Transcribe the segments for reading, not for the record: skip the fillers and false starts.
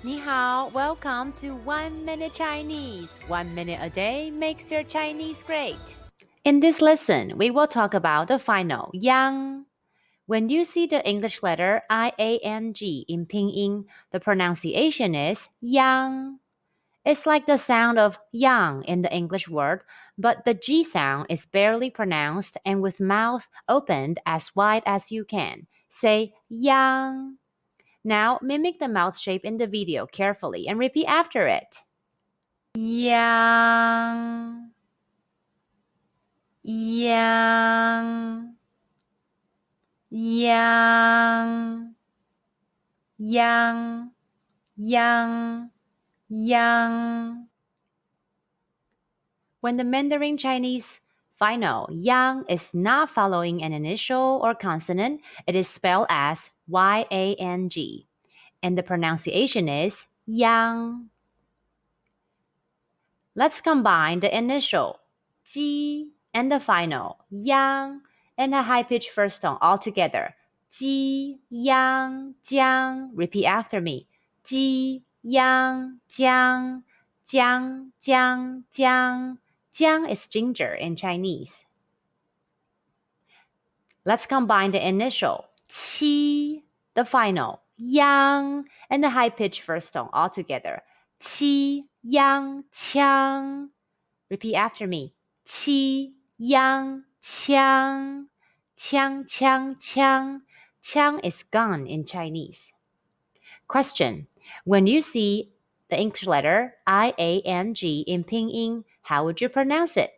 你好, welcome to 1 Minute Chinese. 1 minute a day makes your Chinese great. In this lesson, we will talk about the final yang. When you see the English letter IANG in Pinyin, the pronunciation is yang. It's like the sound of yang in the English word, but the G sound is barely pronounced and with mouth opened as wide as you can. Say yang. Now, mimic the mouth shape in the video carefully and repeat after it. Yang, yang, yang, yang, yang, yang. When the Mandarin Chinese final yang is not following an initial or consonant, it is spelled as Y-A-N-G. And the pronunciation is yang. Let's combine the initial ji and the final yang and a high-pitched first tone all together. Ji, yang, jiang. Repeat after me. Ji, yang, jiang, jiang, jiang, jiang. Jiang is ginger in Chinese. Let's combine the initial qi, the final yang, and the high-pitched first tone all together. Qi, yang, qiang. Repeat after me. Qi, yang, qiang. Qiang, qiang, qiang. Qiang is gun in Chinese. Question. When you see the English letter IANG in Pinyin, how would you pronounce it?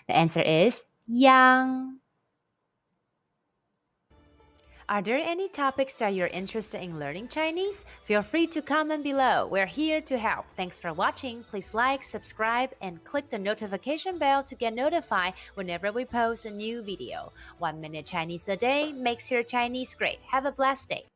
The answer is yang. Are there any topics that you're interested in learning Chinese? Feel free to comment below. We're here to help. Thanks for watching. Please like, subscribe, and click the notification bell to get notified whenever we post a new video. 1 minute Chinese a day makes your Chinese great. Have a blessed day.